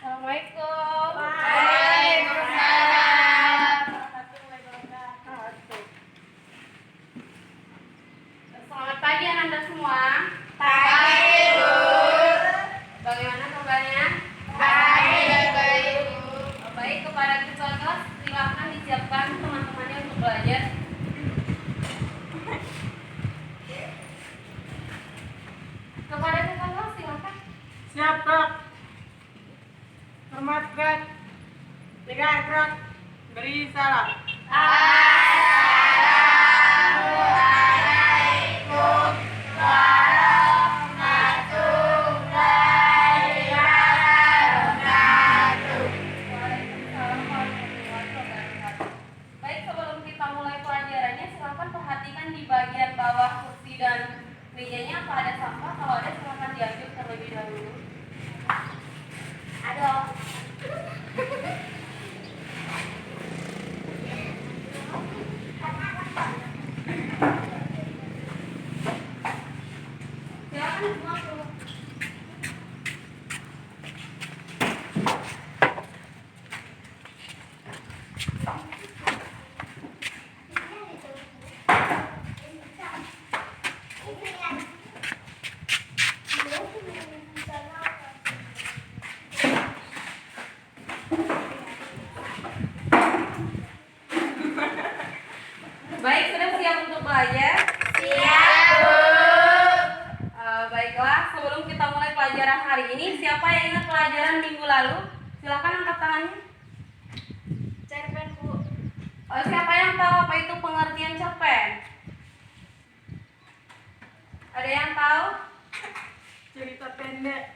Assalamualaikum. Waalaikumsalam. Selamat pagi anak-anak semua. Pagi, Bu. Bagaimana kabarnya? Baik, Ibu. Baik, kepada siswa kelas silakan disiapkan teman-temannya untuk belajar. Kepada siswa kelas silakan. Siap, Kak. Hormat, Kak. Tiga, Kak. Beri salam. Assalamualaikum warahmatullahi wabarakatuh. Waalaikumsalam warahmatullahi wabarakatuh. Baik, sebelum kita mulai pelajarannya, silakan perhatikan di bagian bawah kursi dan mejanya apa ada sampah. Kalau ada silakan diambil terlebih dahulu. Aduh. Silakan semua keluar. Baik, sudah siap untuk belajar? Siap, Bu. Baiklah, sebelum kita mulai pelajaran hari ini, siapa yang ingat pelajaran minggu lalu? Silakan angkat tangannya. Cerpen, Bu. Siapa yang tahu apa itu pengertian cerpen? Ada yang tahu? Cerita pendek.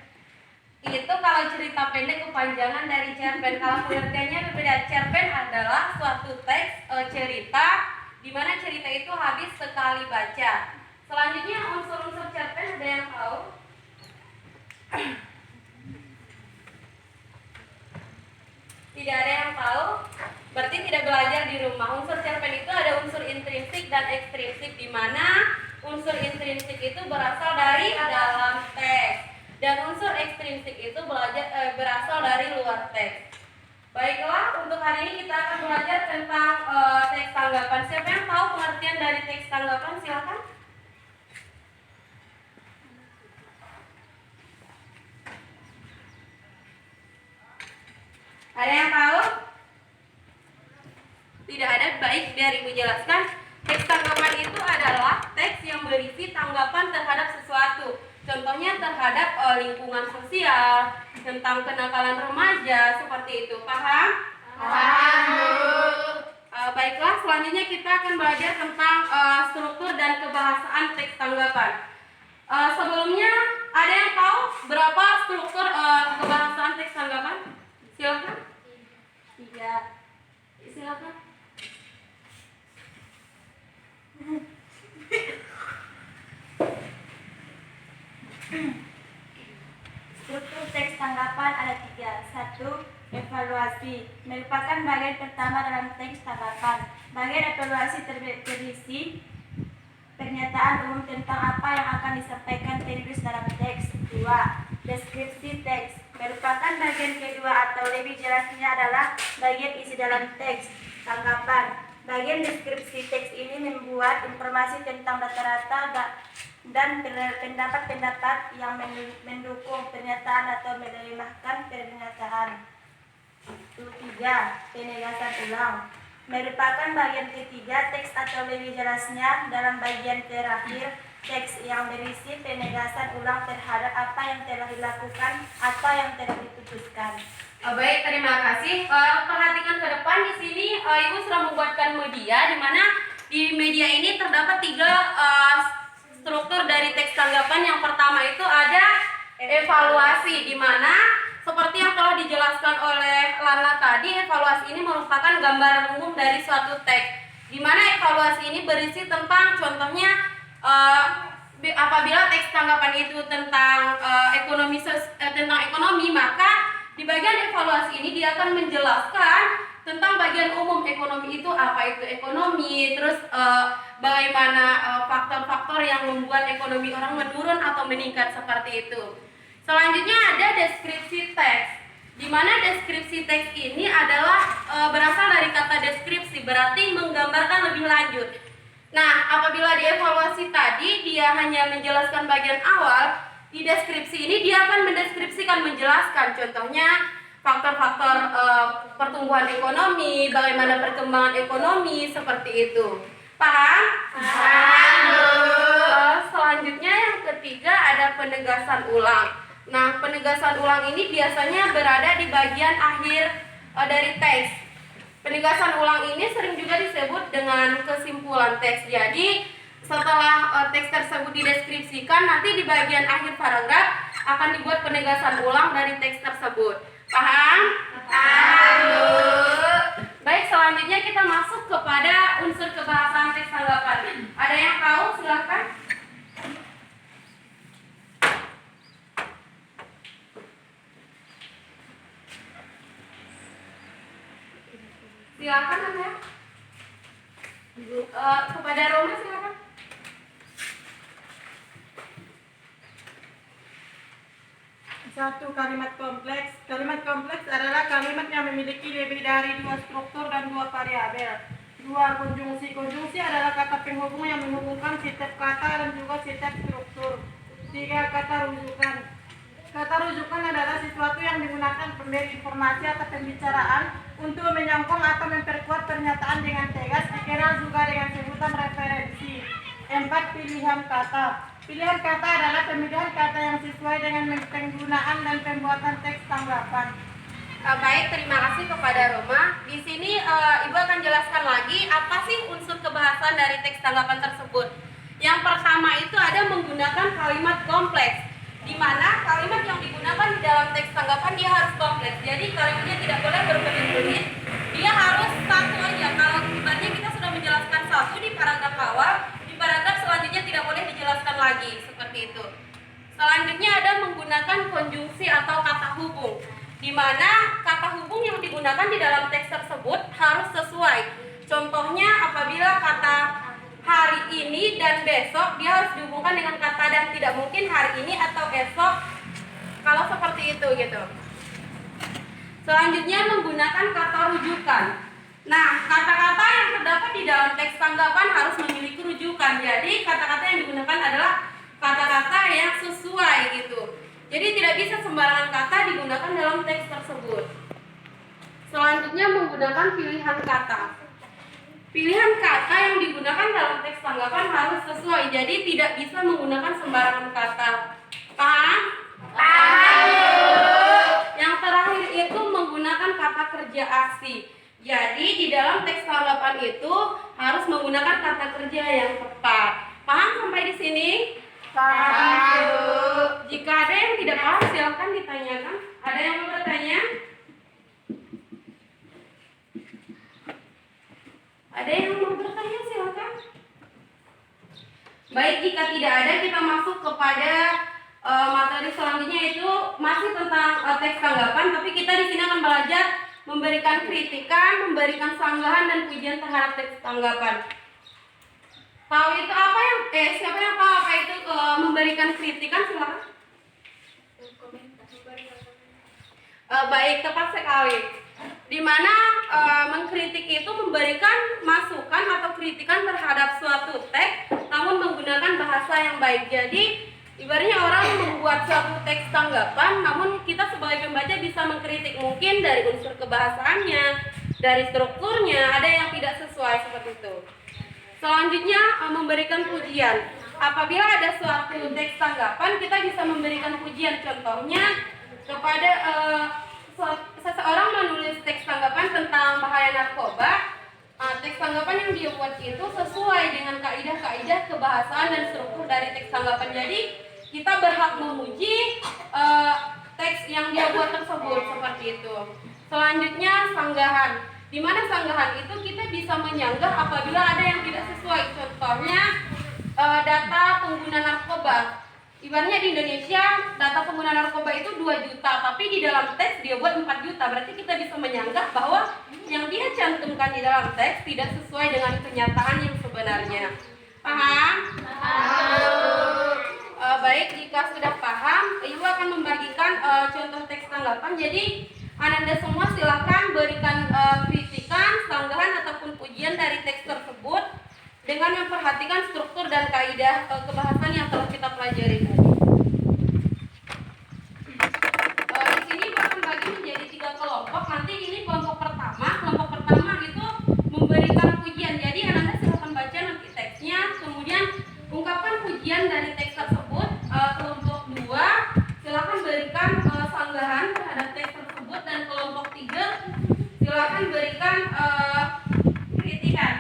Itu kalau cerita pendek kepanjangan dari cerpen. Kalau pengertiannya berbeda. Cerpen adalah suatu teks cerita di mana cerita itu habis sekali baca. Selanjutnya unsur-unsur cerpen ada yang tahu? Tidak ada yang tahu? Berarti tidak belajar di rumah. Unsur cerpen itu ada unsur intrinsik dan ekstrinsik, di mana unsur intrinsik itu berasal dari dalam teks dan unsur ekstrinsik itu berasal dari luar teks. Baiklah, untuk hari ini kita akan belajar tentang teks tanggapan. Siapa yang tahu pengertian dari teks tanggapan? Silakan. Ada yang tahu? Tidak ada. Baik, biar Ibu jelaskan. Teks tanggapan itu adalah teks yang berisi tanggapan terhadap sesuatu. Contohnya terhadap lingkungan sosial, tentang kenakalan remaja, seperti itu. Paham? Paham, Bu. Baiklah, selanjutnya kita akan belajar tentang struktur dan kebahasaan teks tanggapan. Sebelumnya, ada yang tahu berapa struktur kebahasaan teks tanggapan? Silakan. 3. Silakan. Struktur teks tanggapan ada 3. 1. Evaluasi merupakan bagian pertama dalam teks tanggapan. Bagian evaluasi berisi pernyataan umum tentang apa yang akan disampaikan penulis dalam teks. 2. Deskripsi teks merupakan bagian kedua atau lebih jelasnya adalah bagian isi dalam teks tanggapan. Bagian deskripsi teks ini membuat informasi tentang data-data dan pendapat-pendapat yang mendukung pernyataan atau melemahkan pernyataan. 3. Penegasan ulang merupakan bagian ketiga teks atau lebih jelasnya dalam bagian terakhir teks yang berisi penegasan ulang terhadap apa yang telah dilakukan, apa yang telah diputuskan. Baik, terima kasih. Perhatikan ke depan di sini, Ibu sudah membuatkan media, di mana di media ini terdapat 3 struktur dari teks tanggapan. Yang pertama itu ada evaluasi, di mana seperti yang telah dijelaskan oleh Lana tadi, evaluasi ini merupakan gambaran umum dari suatu teks, di mana evaluasi ini berisi tentang, contohnya apabila teks tanggapan itu tentang ekonomi, maka di bagian evaluasi ini dia akan menjelaskan tentang bagian umum ekonomi itu, apa itu ekonomi, terus bagaimana faktor-faktor yang membuat ekonomi orang menurun atau meningkat, seperti itu. Selanjutnya ada deskripsi teks. Di mana deskripsi teks ini adalah berasal dari kata deskripsi, berarti menggambarkan lebih lanjut. Nah, apabila dievaluasi tadi dia hanya menjelaskan bagian awal, di deskripsi ini dia akan mendeskripsikan, menjelaskan contohnya faktor-faktor pertumbuhan ekonomi, bagaimana perkembangan ekonomi, seperti itu. Paham? Selanjutnya yang ketiga ada penegasan ulang. Nah, penegasan ulang ini biasanya berada di bagian akhir dari teks. Penegasan ulang ini sering juga disebut dengan kesimpulan teks. Jadi, setelah teks tersebut dideskripsikan, nanti di bagian akhir paragraf akan dibuat penegasan ulang dari teks tersebut. Paham? Baik, selanjutnya kita masuk kepada unsur kebahasan teks tanggapan. Ada yang tahu? Silakan. Silakan Anda. Kepada Roma silakan. Satu, kalimat kompleks. Kalimat kompleks adalah kalimat yang memiliki lebih dari dua struktur dan dua variabel. Dua, konjungsi. Konjungsi adalah kata penghubung yang menghubungkan setiap kata dan juga setiap struktur. Tiga, kata rujukan. Kata rujukan adalah sesuatu yang digunakan pemberi informasi atau pembicaraan untuk menyambung atau memperkuat pernyataan dengan tegas, dikenal juga dengan sebutan referensi. Empat, pilihan kata. Pilihan kata adalah pemilihan kata yang sesuai dengan penggunaan dan pembuatan teks tanggapan. Baik, terima kasih kepada Roma. Di sini Ibu akan jelaskan lagi apa sih unsur kebahasan dari teks tanggapan tersebut. Yang pertama itu ada menggunakan kalimat kompleks, di mana kalimat yang digunakan di dalam teks tanggapan dia harus kompleks. Jadi kalimatnya tidak boleh berbelit-belit, dia harus satu aja. Kalau ibaratnya kita sudah menjelaskan satu di paragraf awal, di paragraf selanjutnya tidak boleh dijelaskan lagi, seperti itu. Selanjutnya ada menggunakan konjungsi atau kata hubung, di mana kata hubung yang digunakan di dalam teks tersebut harus sesuai. Contohnya apabila kata hari ini dan besok, dia harus dihubungkan dengan kata dan, tidak mungkin hari ini atau esok kalau seperti itu gitu. Selanjutnya menggunakan kata rujukan. Nah, kata-kata yang terdapat di dalam teks tanggapan harus memiliki rujukan. Jadi kata-kata yang digunakan adalah kata-kata yang sesuai gitu. Jadi tidak bisa sembarangan kata digunakan dalam teks tersebut. Selanjutnya menggunakan pilihan kata. Pilihan kata yang digunakan dalam teks tanggapan harus sesuai. Jadi tidak bisa menggunakan sembarangan kata. Paham? Yang terakhir itu menggunakan kata kerja aksi. Jadi di dalam teks tanggapan itu harus menggunakan kata kerja yang tepat. Paham sampai di sini? Paham. Jika ada yang tidak paham silakan ditanyakan. Ada yang mau bertanya? Ada yang mau bertanya silakan. Baik, jika tidak ada kita masuk kepada materi selanjutnya, itu masih tentang teks tanggapan, tapi kita di sini akan belajar memberikan kritikan, memberikan sanggahan dan pujian terhadap teks tanggapan. Tahu itu apa yang siapa yang tahu apa itu memberikan kritikan silakan. Baik, tepat sekali. Di mana mengkritik itu memberikan masukan atau kritikan terhadap suatu teks, namun menggunakan bahasa yang baik. Jadi ibaratnya orang membuat suatu teks tanggapan, namun kita sebagai pembaca bisa mengkritik, mungkin dari unsur kebahasaannya, dari strukturnya, ada yang tidak sesuai seperti itu. Selanjutnya memberikan pujian. Apabila ada suatu teks tanggapan, kita bisa memberikan pujian. Contohnya kepada seseorang menulis teks tanggapan tentang bahaya narkoba. Teks tanggapan yang dia buat itu sesuai dengan kaidah-kaidah kebahasaan dan struktur dari teks tanggapan. Jadi kita berhak memuji teks yang dia buat tersebut, seperti itu. Selanjutnya sanggahan. Di mana sanggahan itu kita bisa menyanggah apabila ada yang tidak sesuai. Contohnya data pengguna narkoba. Ibaratnya di Indonesia data pengguna narkoba itu 2 juta, tapi di dalam teks dia buat 4 juta. Berarti kita bisa menyanggah bahwa yang dia cantumkan di dalam teks tidak sesuai dengan kenyataan yang sebenarnya. Paham? Baik, jika sudah paham, Ibu akan membagikan contoh teks tanggapan. Jadi Ananda semua silakan berikan kritikan, sanggahan ataupun pujian dari teks tersebut dengan memperhatikan struktur dan kaidah kebahasan yang telah kita pelajari tadi. Di sini akan bagi menjadi 3 kelompok. Nanti ini kelompok pertama itu memberikan pujian. Jadi Ananda silakan baca nanti teksnya, kemudian ungkapkan pujian dari teks tersebut. Kelompok 2 silakan berikan sanggahan terhadap teks tersebut, dan kelompok 3 silakan berikan kritikan.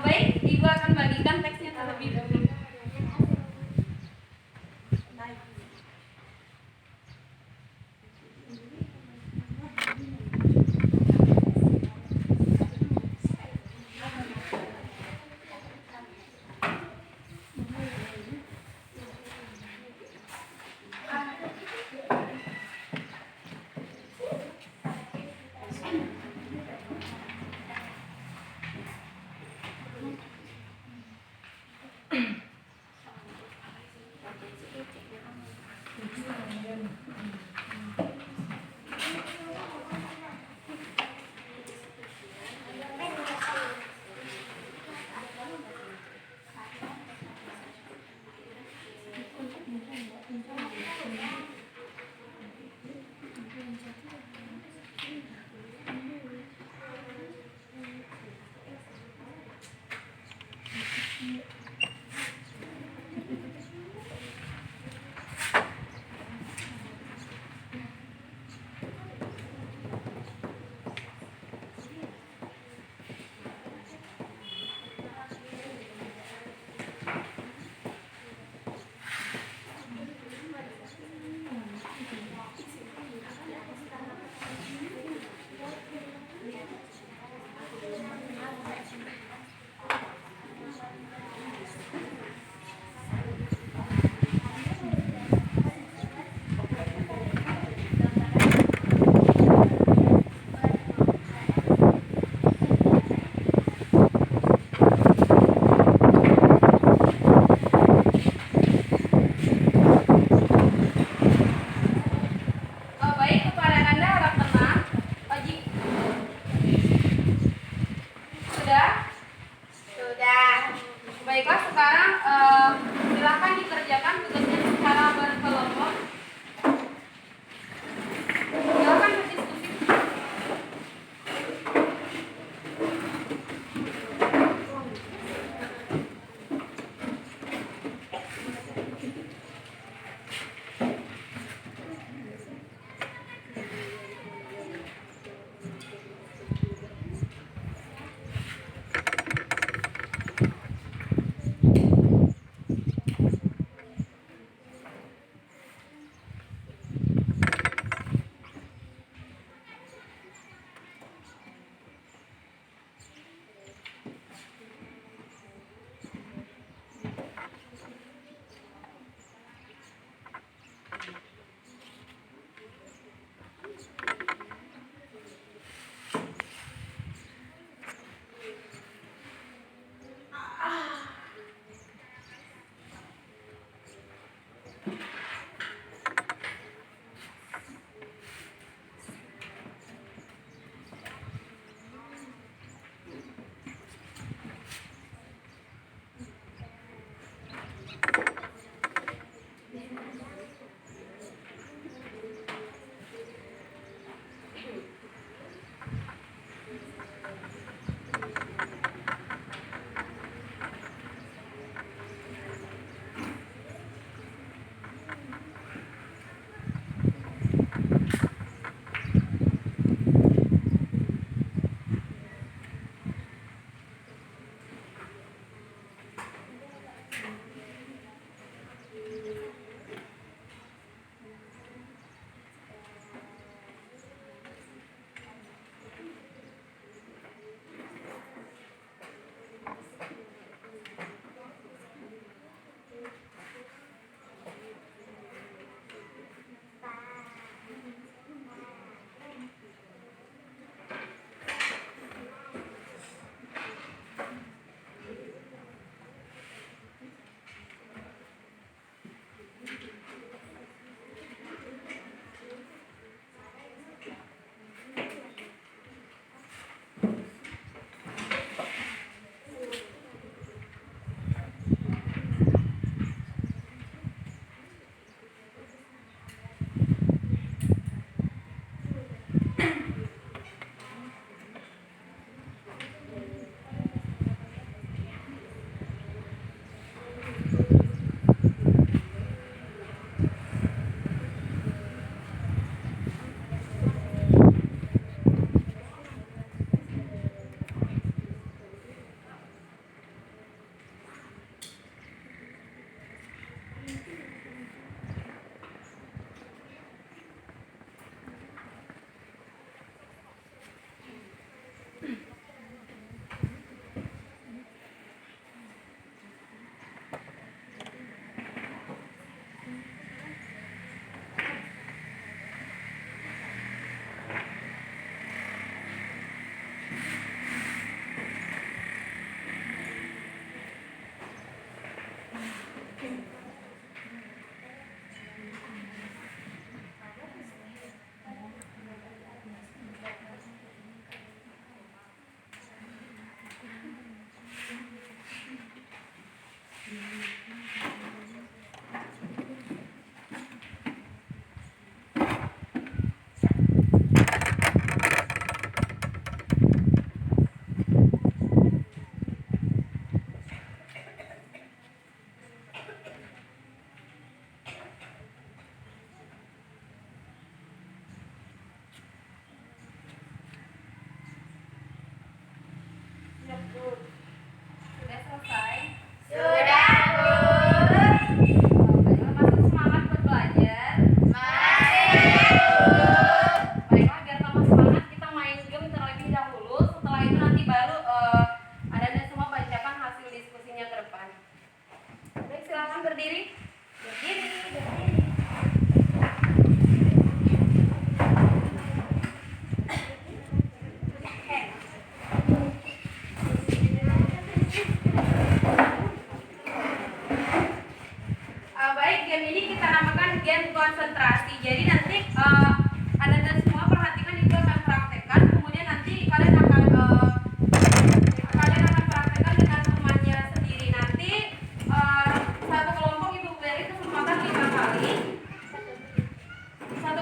Baik, Ibu akan bagikan teksnya terlebih dahulu.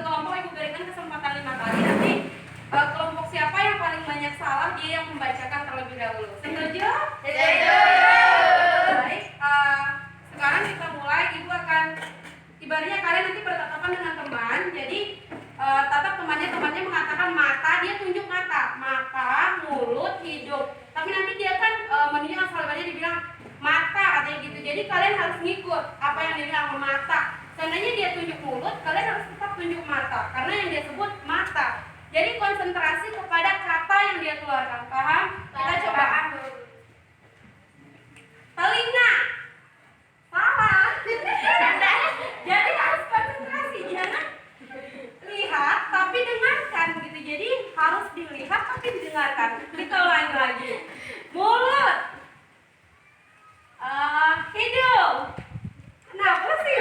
kelompok Ibu berikan kesempatan 5 kali. Nanti kelompok siapa yang paling banyak salah dia yang membacakan terlebih dahulu. Setuju? Setuju. Baik. Sekarang kita mulai. Ibu akan ibaratnya kalian nanti bertatapan dengan teman. Jadi tatap temannya mengatakan mata, dia tunjuk mata, mulut, hidung. Tapi nanti dia kan menunjuk asal dia dibilang mata katanya gitu. Jadi kalian harus ngikut apa yang dia bilang mata. Seandainya dia tunjuk mulut, kalian harus tetap tunjuk mata karena yang dia sebut mata. Jadi konsentrasi kepada kata yang dia keluarkan. Paham? Kita coba. Telinga. Salah. Jadi harus konsentrasi, jangan lihat tapi dengarkan gitu. Jadi harus dilihat tapi didengarkan. Kita ulangi lagi. Mulut. Hidung. Kenapa sih?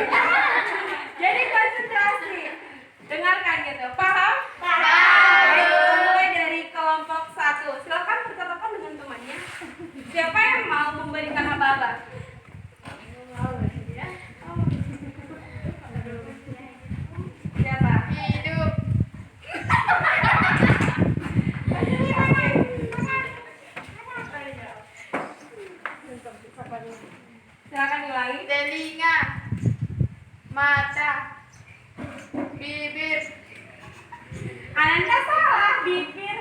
Jadi konsentrasi. Dengarkan gitu. Paham? Paham. Baik, kita mulai dari kelompok 1. Silakan bertatapan dengan temannya. Siapa yang mau memberikan aba-aba? Siapa? Hidup. Silakan ulangi. Telinga. Mata. Bibir. Ananda salah, bibir.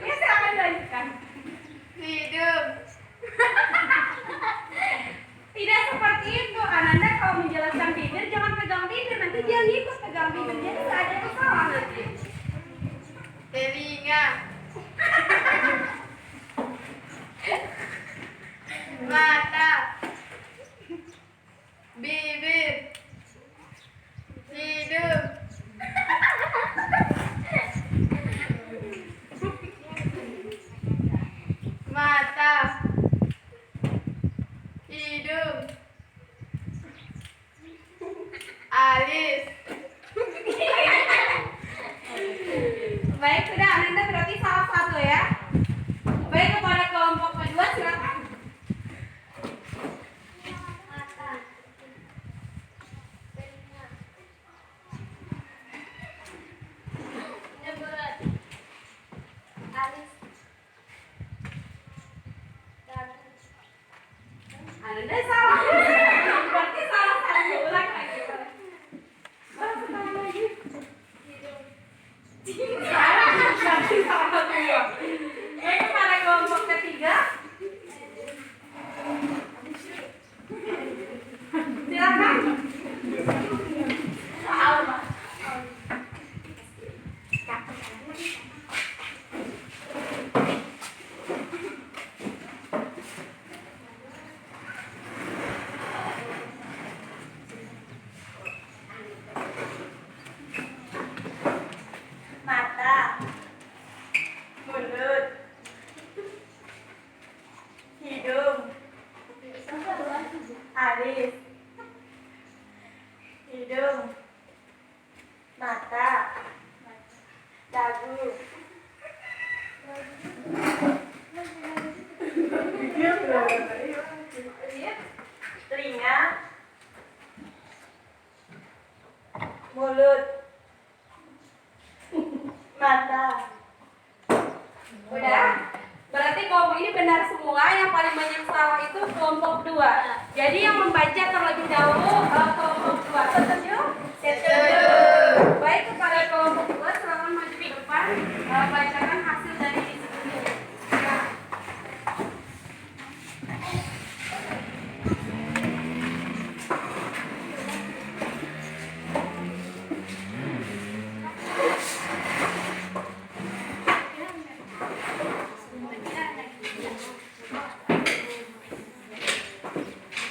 Ya silakan lanjutkan. Hidung. Tidak seperti itu. Ananda kalau menjelaskan bibir jangan pegang bibir, nanti dia ngikut pegang bibir. Jadi nggak ada kesalahan nanti. Telinga. Mata. Bibir. Hidung. Mata. Hidung. Alis. Baik, sudah Ananda berarti salah satu ya. Baik, kepada kelompok kedua silakan. Ananda salah. Berarti salah satu. Ulang lagi. Salah lagi. Salah. Berarti salah satu. Baik, kepada kelompok ketiga. Silakan. Salah. Mata. Mulut. Hidung. Alis. Hidung. Mata. Dagu. Telinga. Mulut. Mata. Udah? Berarti kelompok ini benar semua. Yang paling banyak salah itu kelompok 2. Jadi yang membaca terlebih dahulu kelompok 2. Setuju? Setuju. Baik, kepada kelompok 2 silakan maju ke depan. Bacakan hasil dari diskusi. Ya.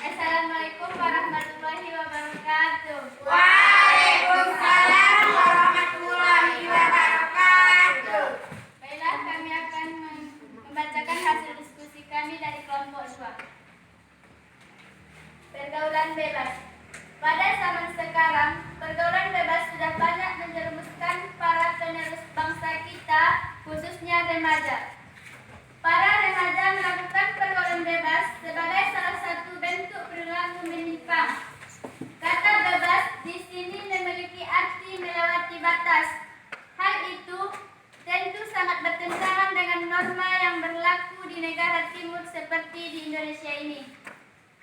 Assalamualaikum warahmatullahi wabarakatuh. Waalaikumsalam warahmatullahi wabarakatuh. Baiklah, kami akan membacakan hasil diskusi kami dari kelompok 2. Pergaulan bebas. Pada zaman sekarang, pergaulan bebas sudah banyak menjerumuskan para penerus bangsa kita, khususnya remaja. Para remaja melakukan pergaulan bebas sebagai salah satu bentuk perilaku menyimpang. Kata bebas di sini memiliki arti norma yang berlaku di negara timur seperti di Indonesia ini.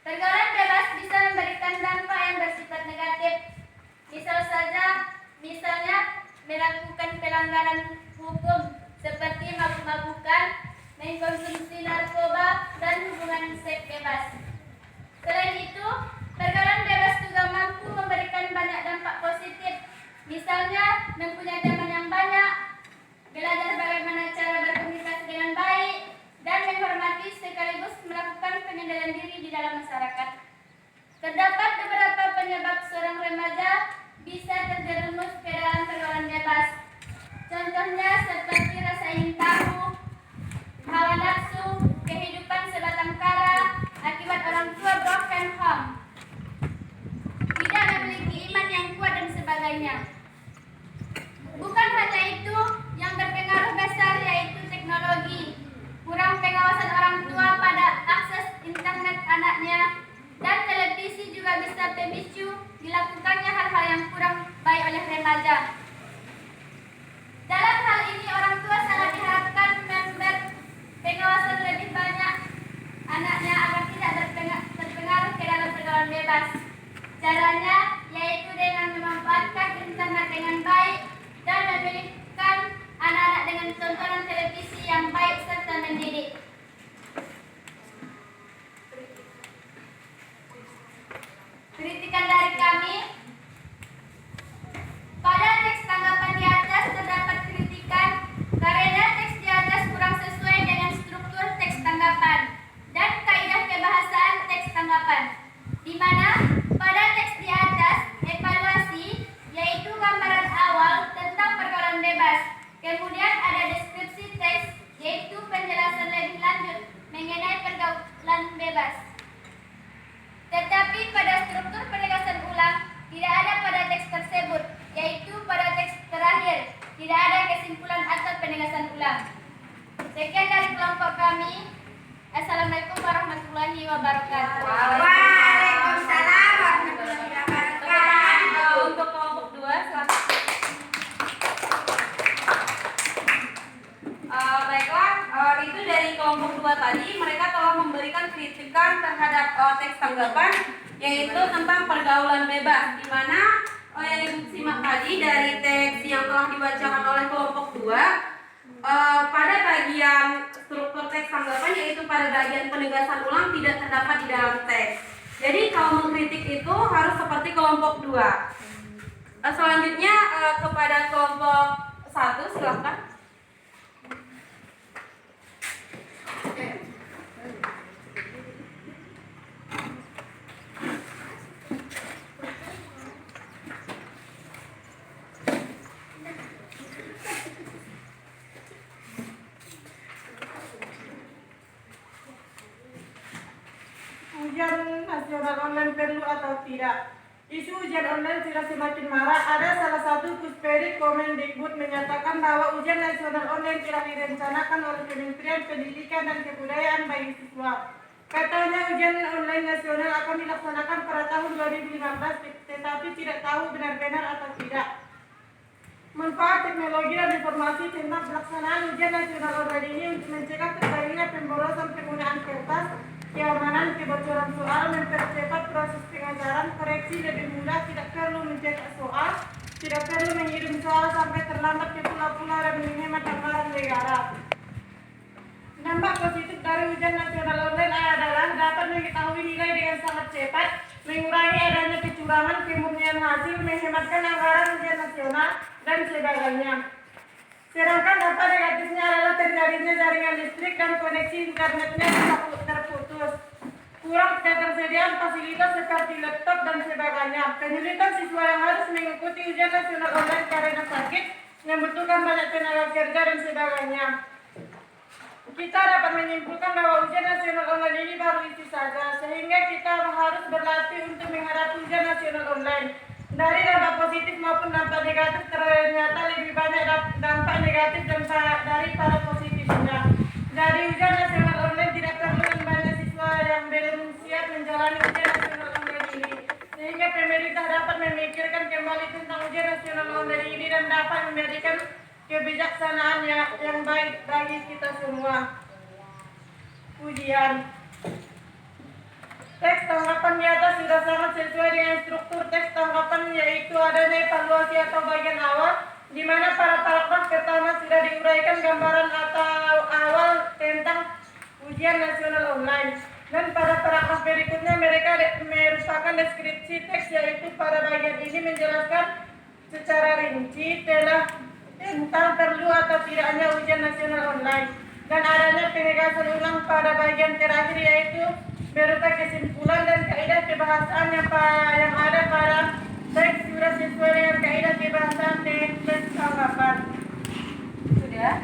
Pergaulan bebas bisa memberikan dampak yang bersifat negatif. Misalnya melakukan pelanggaran hukum seperti mabuk-mabukan, mengkonsumsi narkoba, dan hubungan seks bebas. Selain itu, pergaulan bebas juga mampu memberikan banyak dampak positif. Misalnya, mempunyai teman yang banyak, belajar bagaimana cara berkomunikasi dengan baik, dan menghormati sekaligus melakukan pengendalian diri di dalam masyarakat. Terdapat beberapa penyebab seorang remaja bisa terjerumus ke dalam pergaulan bebas. Contohnya seperti rasa ingin tahu, hawa nafsu, kehidupan sebatang kara, akibat orang tua broken home, tidak memiliki iman yang kuat, dan sebagainya. Bukan hanya itu, yang berpengaruh besar yaitu teknologi. Kurang pengawasan orang tua pada akses internet anaknya dan televisi juga bisa pemicu dilakukannya hal-hal yang kurang baik oleh remaja. Dalam hal ini, orang tua sangat diharapkan memberi pengawasan lebih banyak anaknya agar tidak terpengaruh ke dalam pergaulan bebas. Caranya yaitu dengan memanfaatkan internet dengan baik dan memilihkan anak-anak dengan tontonan televisi yang baik serta mendidik. Kritikan dari kami, pada teks tanggapan di atas terdapat kritikan karena teks di atas kurang sesuai dengan struktur teks tanggapan dan kaidah kebahasaan teks tanggapan, di mana pada teks di atas evaluasi yaitu gambaran awal tentang pergaulan bebas, kemudian ada deskripsi teks yaitu penjelasan lebih lanjut mengenai pergaulan bebas. Tetapi pada struktur penegasan ulang tidak ada pada teks tersebut, yaitu pada teks terakhir tidak ada kesimpulan atau penegasan ulang. Sekian dari kelompok kami. Assalamualaikum warahmatullahi wabarakatuh. Waalaikumsalam warahmatullahi wabarakatuh. Untuk kelompok 2, silakan. Baiklah, itu dari kelompok 2 tadi, mereka telah memberikan kritikan terhadap teks tanggapan, yaitu tentang pergaulan bebas, di mana yang ibu simak tadi dari teks yang telah dibacakan oleh kelompok 2, pada bagian struktur teks tanggapan, yaitu pada bagian penegasan ulang tidak terdapat di dalam teks. Jadi kalau mengkritik itu harus seperti kelompok 2. Selanjutnya kepada kelompok 1, silakan. Ujian nasional online perlu atau tidak? Isu ujian online sudah semakin marak. Ada salah satu Puspedik Kemendikbud menyatakan bahwa ujian nasional online telah direncanakan oleh Kementerian Pendidikan dan Kebudayaan bagi siswa. Katanya ujian online nasional akan dilaksanakan pada tahun 2015, tetapi tidak tahu benar-benar atau tidak. Manfaat teknologi dan informasi tentang pelaksanaan ujian nasional online ini untuk mencegah terjadinya pemborosan penggunaan kertas, keamanan, kebocoran soal, mempercepat proses pengajaran, koreksi lebih mudah, tidak perlu mencetak soal, tidak perlu mengirim soal sampai terlambat ke pulau-pulau dan menghemat anggaran negara. Dampak positif dari ujian nasional online adalah dapat mengetahui nilai dengan sangat cepat, mengurangi adanya kecurangan, kemurnian hasil, menghematkan anggaran ujian nasional, dan sebagainya. Sedangkan dampak negatifnya adalah terjadinya jaringan listrik dan koneksi internetnya terputus. Kurang ketersediaan fasilitas seperti laptop dan sebagainya. Penyulitan siswa yang harus mengikuti ujian nasional online karena sakit, membutuhkan banyak tenaga kerja dan sebagainya. Kita dapat menyimpulkan bahwa ujian nasional online ini baru itu saja, sehingga kita harus berlatih untuk menghadapi ujian nasional online. Dari dampak positif maupun dampak negatif ternyata lebih banyak dampak negatif daripada positifnya. Dari ujian nasional online tidak perlu banyak siswa yang belum siap menjalani ujian nasional online ini, sehingga pemerintah dapat memikirkan kembali tentang ujian nasional online ini dan dapat memberikan kebijaksanaan yang baik bagi kita semua. Ujian. Teks tanggapan di atas sudah sangat sesuai dengan struktur teks tanggapan, yaitu adanya evaluasi atau bagian awal, di mana pada paragraf pertama sudah diuraikan gambaran atau awal tentang ujian nasional online. Dan pada paragraf berikutnya mereka merupakan deskripsi teks, yaitu pada bagian ini menjelaskan secara rinci tentang perlu atau tidaknya ujian nasional online, dan adanya penegasan ulang pada bagian terakhir, yaitu berupa kesimpulan dan kaidah kebahasaan yang ada pada teks sudah sesuai dengan kaidah kebahasaan teks tanggapan. Sudah?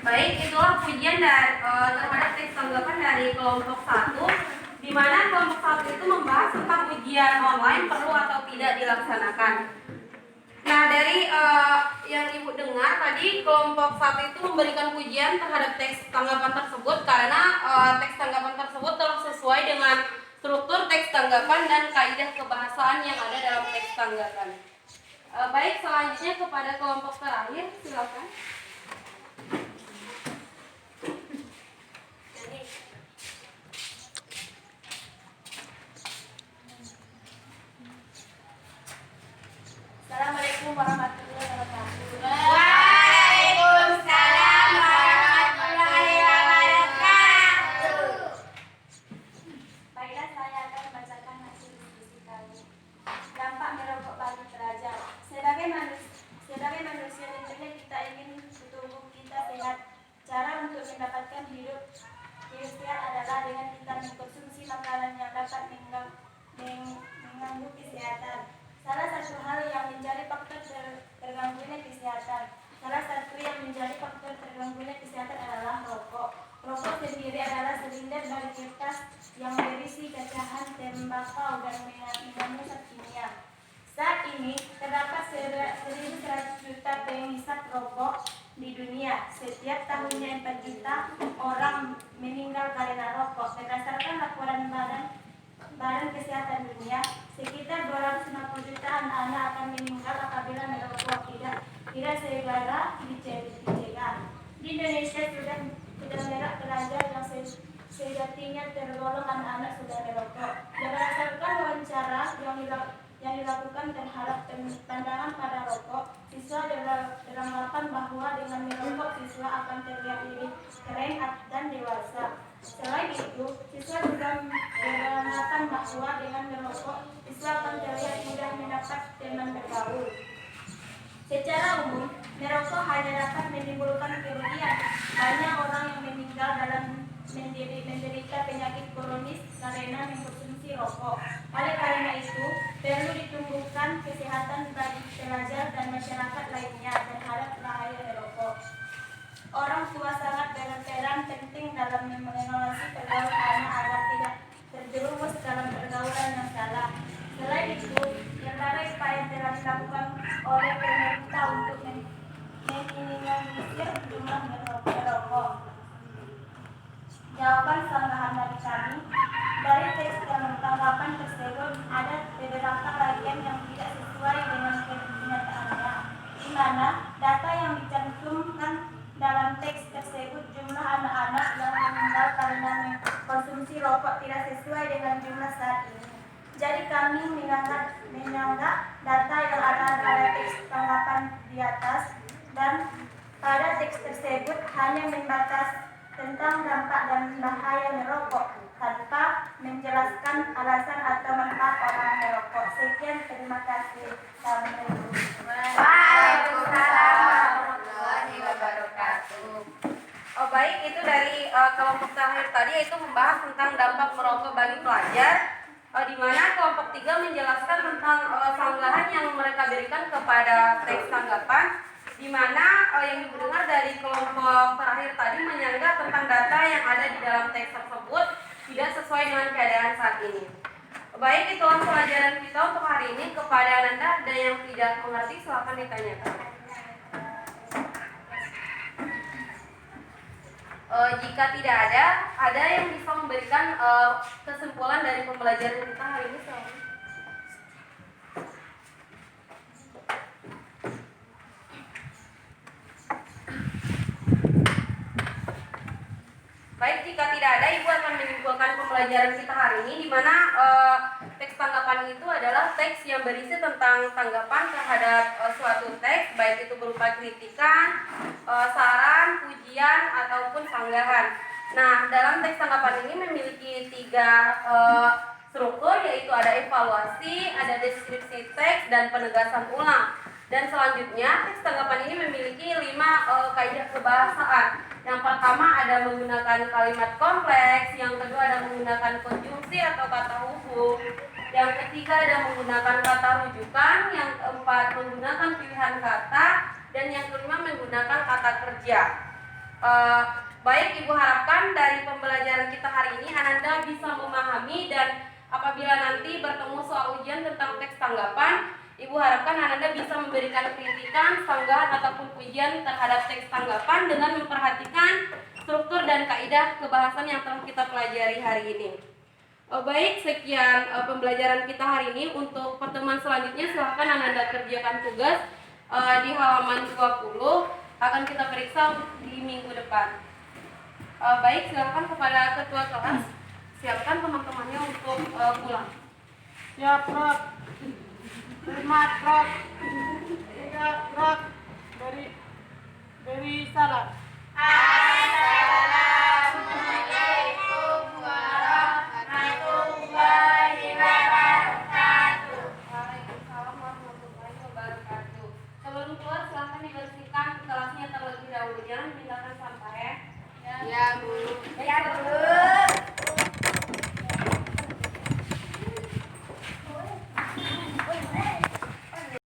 Baik, itulah pujian terhadap teks tanggapan dari kelompok 1, di mana kelompok 1 itu membahas tentang ujian online perlu atau tidak dilaksanakan. Nah, dari yang Ibu dengar tadi, kelompok 1 itu memberikan pujian terhadap teks tanggapan tersebut karena teks tanggapan tersebut telah sesuai dengan struktur teks tanggapan dan kaidah kebahasaan yang ada dalam teks tanggapan. Baik, selanjutnya kepada kelompok terakhir, silakan. Assalamualaikum warahmatullahi wabarakatuh. Waalaikumsalam warahmatullahi wabarakatuh. Baiklah, saya akan membacakan hasil diskusi kami. Dampak merokok bagi pelajar. Sebagai manusia tentunya kita ingin tubuh kita sehat. Cara untuk mendapatkan hidup sehat adalah dengan kita mengkonsumsi makanan yang dapat mengganggu kesehatan. Salah satu hal yang menjadi faktor terganggunya kesehatan adalah rokok. Rokok sendiri adalah silinder dari kertas yang berisi cacahan tembakau dan mengandung zat kimia. Saat ini terdapat 1.100 juta penghisap rokok di dunia. Setiap tahunnya 4 juta orang meninggal karena rokok. Berdasarkan laporan Badan Kesehatan Dunia, sekitar 250 juta anak-anak akan meninggal apabila merokok tidak segera dicegah. Di Indonesia sudah banyak pelajar yang sejatinya tergolong anak-anak sudah merokok. Berdasarkan wawancara yang dilakukan terhadap pandangan pada rokok, siswa beranggapan bahwa dengan merokok siswa akan terlihat lebih keren dan dewasa. Selain itu, siswa juga beranggapan bahwa dengan merokok siswa akan terlihat mudah mendapat teman bergaul. Secara umum, merokok hanya dapat menimbulkan kerugian. Banyak orang yang meninggal dalam menderita penyakit kronis karena mengkonsumsi rokok. Oleh karena itu, perlu ditumbuhkan kesehatan bagi pelajar dan masyarakat lainnya terhadap bahaya merokok. Orang tua sangat berperan penting dalam mengawasi pergaulan anak agar tidak terjerumus dalam pergaulan yang salah. Selain itu, berbagai upaya telah dilakukan oleh pemerintah untuk meminimalisir jumlah merokok. Jawaban sanggahan dari kami, dari teks tanggapan tersebut ada beberapa bagian yang tidak sesuai dengan kenyataannya, di mana data yang dicantumkan dalam teks tersebut jumlah anak-anak yang meninggal karena mengkonsumsi rokok tidak sesuai dengan jumlah saat ini. Jadi kami menganggap data yang ada pada teks tanggapan di atas dan pada teks tersebut hanya membatas tentang dampak dan bahaya merokok tanpa menjelaskan alasan atau manfaat orang merokok. Sekian, terima kasih. Assalamualaikum. Waalaikumsalam warahmatullahi wabarakatuh. Oh baik, itu dari kelompok terakhir tadi, yaitu membahas tentang dampak merokok bagi pelajar, di mana kelompok 3 menjelaskan tentang sanggahan yang mereka berikan kepada teks tanggapan, di mana yang didengar dari kelompok terakhir tadi menyanggah tentang data yang ada di dalam teks tersebut tidak sesuai dengan keadaan saat ini. Baik, itulah pelajaran kita untuk hari ini. Kepada Anda ada yang tidak mengerti, silakan ditanyakan. Jika tidak ada yang bisa memberikan kesimpulan dari pembelajaran kita hari ini, silakan. Baik, jika tidak ada, Ibu akan menyimpulkan pembelajaran kita hari ini, di mana teks tanggapan itu adalah teks yang berisi tentang tanggapan terhadap suatu teks, baik itu berupa kritikan, saran, pujian, ataupun sanggahan. Nah, dalam teks tanggapan ini memiliki 3 struktur, yaitu ada evaluasi, ada deskripsi teks, dan penegasan ulang. Dan selanjutnya, teks tanggapan ini memiliki 5 kaidah kebahasaan. Yang pertama ada menggunakan kalimat kompleks, yang kedua ada menggunakan konjungsi atau kata hubung, yang ketiga ada menggunakan kata rujukan, yang keempat menggunakan pilihan kata, dan yang kelima menggunakan kata kerja. Baik, Ibu harapkan dari pembelajaran kita hari ini Ananda bisa memahami, dan apabila nanti bertemu soal ujian tentang teks tanggapan, Ibu harapkan Ananda bisa memberikan kritikan, sanggahan, ataupun pujian terhadap teks tanggapan dengan memperhatikan struktur dan kaidah kebahasan yang telah kita pelajari hari ini. Baik, sekian pembelajaran kita hari ini. Untuk pertemuan selanjutnya silahkan Ananda kerjakan tugas di halaman 20, akan kita periksa di minggu depan. Baik, silakan kepada ketua kelas, siapkan teman-temannya untuk pulang. Siap, Prof. Terima, Prof. 3, Prof. Dari salah. Assalamualaikum.